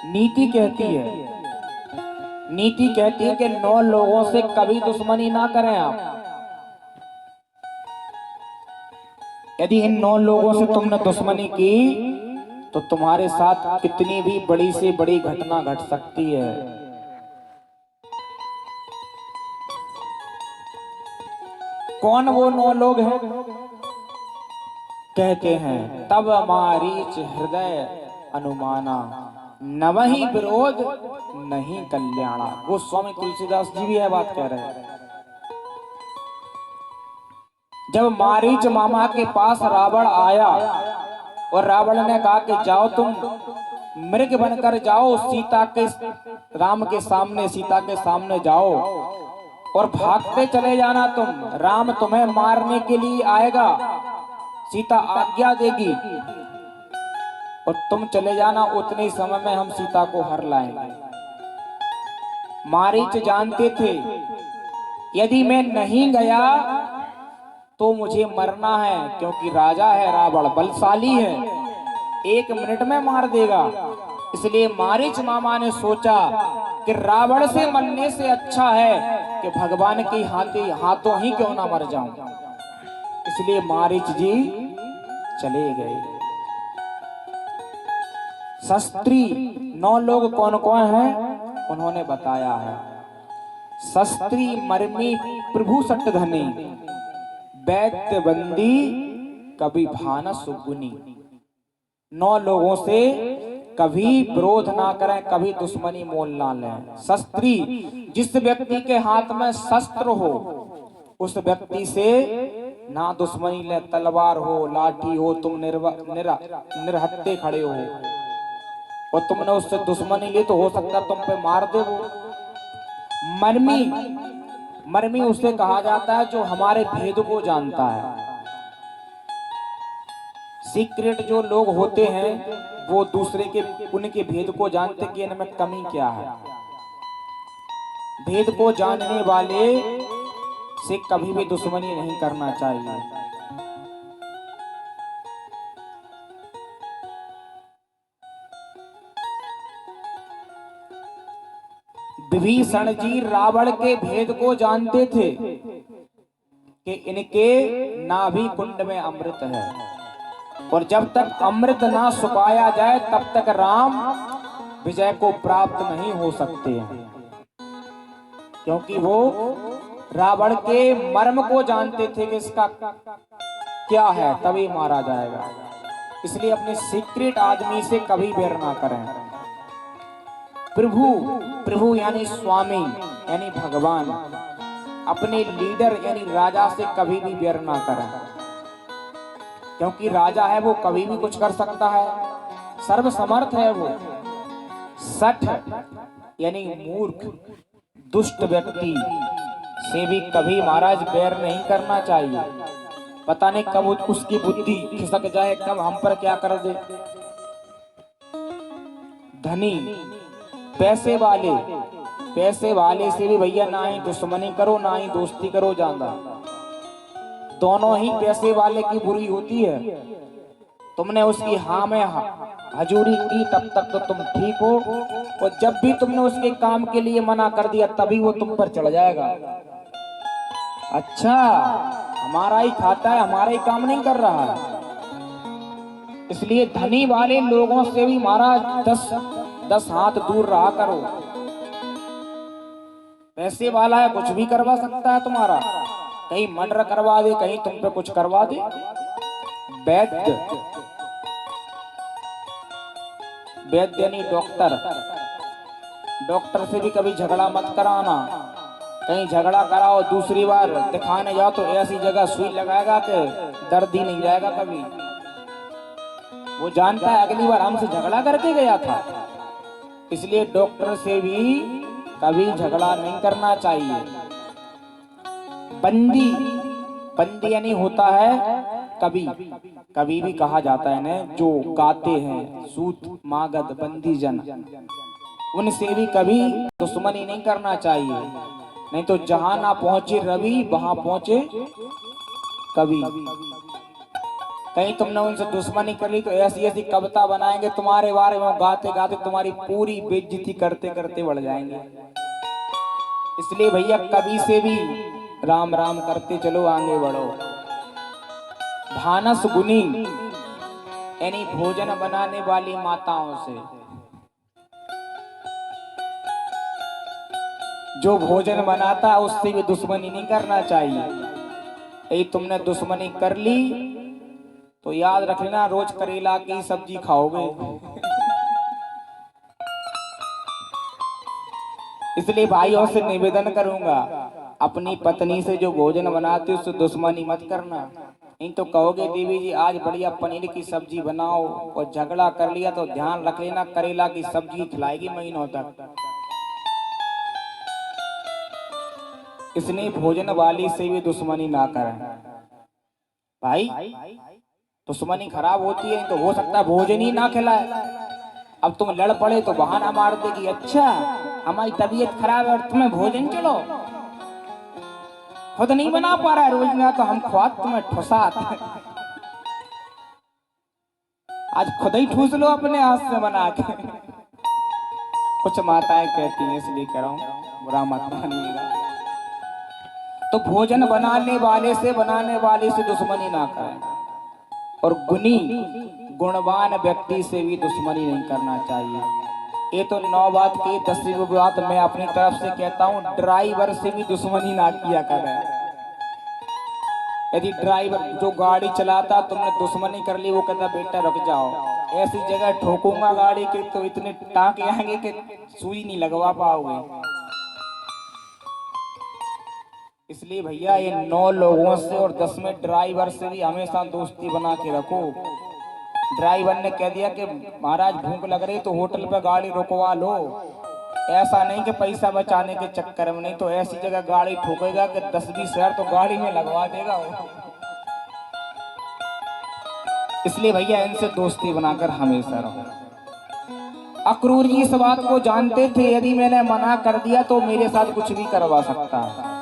नीति कहती है, नीति कहती है कि 9 लोगों से कभी दुश्मनी ना करें आप। यदि इन 9 लोगों से तुमने दुश्मनी की तो तुम्हारे साथ कितनी भी बड़ी से बड़ी घटना घट सकती है। कौन वो 9 लोग हैं? कहते हैं तब मारीच हृदय अनुमाना, नवहि विरोध नहीं कल्याणा। वो स्वामी तुलसीदास जी भी यह बात कह रहे हैं। जब मारीच मामा के पास रावण आया और रावण ने कहा कि जाओ तुम मृग बनकर जाओ, सीता के राम के सामने, सीता के सामने जाओ और भागते चले जाना तुम, राम तुम्हें मारने के लिए आएगा, सीता आज्ञा देगी और तुम चले जाना, उतने ही समय में हम सीता को हर लाएंगे। मारीच जानते थे यदि मैं नहीं गया तो मुझे मरना है, क्योंकि राजा है रावण, बलशाली है, 1 मिनट में मार देगा। इसलिए मारीच मामा ने सोचा कि रावण से मरने से अच्छा है कि भगवान के हाथों ही क्यों ना मर जाऊं। इसलिए मारीच जी चले गए। शस्त्री 9 लोग कौन कौन हैं उन्होंने बताया है। शस्त्री मर्मी प्रभु सटधनी, वैद्य बंदी कभी भान सुगुनी। 9 लोगों से कभी विरोध ना करें, कभी दुश्मनी मोल ना लें। शस्त्री जिस व्यक्ति के हाथ में शस्त्र हो उस व्यक्ति से ना दुश्मनी ले, तलवार हो, लाठी हो, तुम निरहत्ते खड़े हो और तुमने उससे दुश्मनी ली तो हो सकता तुम पे मार दे वो। मर्मी, मर्मी उसे कहा जाता है जो हमारे भेद को जानता है। सीक्रेट जो लोग होते हैं वो दूसरे के उनके भेद को जानते कि इनमें कमी क्या है। भेद को जानने वाले से कभी भी दुश्मनी नहीं करना चाहिए। विभीषण जी रावण के भेद को जानते थे कि इनके नाभि कुंड में अमृत है और जब तक अमृत ना सुखाया जाए तब तक राम विजय को प्राप्त नहीं हो सकते हैं, क्योंकि वो रावण के मर्म को जानते थे कि इसका क्या है, तभी मारा जाएगा। इसलिए अपने सीक्रेट आदमी से कभी बैर ना करें। प्रभु, प्रभु यानी स्वामी यानी भगवान, अपने लीडर यानी राजा से कभी भी बैर ना करें, क्योंकि राजा है वो कभी भी कुछ कर सकता है, सर्वसमर्थ है वो। सठ यानी मूर्ख दुष्ट व्यक्ति से भी कभी महाराज बैर नहीं करना चाहिए। पता नहीं कब उसकी बुद्धि खिसक जाए, कब हम पर क्या कर दे। धनी पैसे वाले, पैसे वाले से भी भैया ना ही दुश्मनी करो ना ही दोस्ती करो ज्यादा, दोनों ही पैसे वाले की बुरी होती है। तुमने उसकी हाँ में हजूरी की तब तक तो तुम ठीक हो, और जब भी तुमने उसके काम के लिए मना कर दिया तभी वो तुम पर चढ़ जाएगा। अच्छा हमारा ही खाता है, हमारा ही काम नहीं कर रहा है। इसलिए धनी वाले लोगों से भी महाराज 10 हाथ दूर रहा करो। पैसे वाला है कुछ भी करवा सकता है तुम्हारा, कहीं मर्डर करवा दे, कहीं तुम पे कुछ करवा दे। वैद्य, वैद्य यानी डॉक्टर, डॉक्टर से भी कभी झगड़ा मत कराना। कहीं झगड़ा कराओ दूसरी बार दिखाने जाओ तो ऐसी जगह सुई लगाएगा कि दर्द ही नहीं जाएगा कभी। वो जानता है अगली बार हमसे झगड़ा करके गया था। इसलिए डॉक्टर से भी कभी झगड़ा नहीं करना चाहिए। बंदी, बंदी यानी होता है कवि, कवि भी कहा जाता है ना, जो गाते हैं सूत मागध बंदी जन, उनसे भी कभी दुश्मनी नहीं करना चाहिए, नहीं तो जहां ना पहुंचे रवि वहां पहुंचे कवि। कहीं तुमने उनसे दुश्मनी कर ली तो ऐसी ऐसी कविता बनाएंगे तुम्हारे बारे में, गाते गाते तुम्हारी पूरी बेइज्जती करते करते बढ़ जाएंगे। इसलिए भैया कभी से भी राम राम करते चलो, आगे बढ़ो। भानस गुनी यानी भोजन बनाने वाली माताओं से, जो भोजन बनाता उससे भी दुश्मनी नहीं करना चाहिए। यही तुमने दुश्मनी कर ली तो याद रख लेना, रोज करेला की सब्जी खाओगे। इसलिए भाइयों से निवेदन करूंगा, अपनी पत्नी से जो भोजन बनाते उससे दुश्मनी मत करना। नहीं तो कहोगे देवी जी आज बढ़िया पनीर की सब्जी बनाओ, और झगड़ा कर लिया तो ध्यान रख लेना करेला की सब्जी खिलाएगी महीनों तक। इसलिए भोजन वाली से भी दुश्मनी ना करें भाई, दुश्मनी खराब होती है। तो हो सकता है भोजन ही ना खिलाए, अब तुम लड़ पड़े तो बहाना मार देगी, अच्छा हमारी तबीयत खराब है और तुम्हें भोजन चलो, खुद नहीं बना पा रहा है रोज ना, तो हम खुद तुम्हें ठुसात। आज खुद ही ठूस लो अपने हाथ से बना के। कुछ माताएं कहती हैं, इसलिए कह रहा हूं, बुरा मत मानिएगा। तो भोजन बनाने वाले से बनाने वाले से दुश्मनी ना करें, और गुणी गुणवान व्यक्ति से भी दुश्मनी नहीं करना चाहिए। ये तो 9 बात की 10वीं बात मैं अपनी तरफ से कहता हूँ, ड्राइवर से भी दुश्मनी ना किया करें। यदि ड्राइवर जो गाड़ी चलाता तुमने दुश्मनी कर ली, वो कहता बेटा रुक जाओ, ऐसी जगह ठोकूंगा गाड़ी के तो इतने टाँके आएंगे कि सुई नहीं लगवा पाओगे। इसलिए भैया ये 9 लोगों से और 10वें ड्राइवर से भी हमेशा दोस्ती बना के रखो। ड्राइवर ने कह दिया कि महाराज भूख लग रही तो होटल पे गाड़ी रुकवा लो, ऐसा नहीं कि पैसा बचाने के चक्कर में, नहीं तो ऐसी जगह गाड़ी ठोकेगा कि 10-20 हजार तो गाड़ी में लगवा देगा वो। इसलिए भैया इनसे दोस्ती बनाकर हमेशा रहो। अक्रूर जी इस बात को जानते थे, यदि मैंने मना कर दिया तो मेरे साथ कुछ भी करवा सकता है।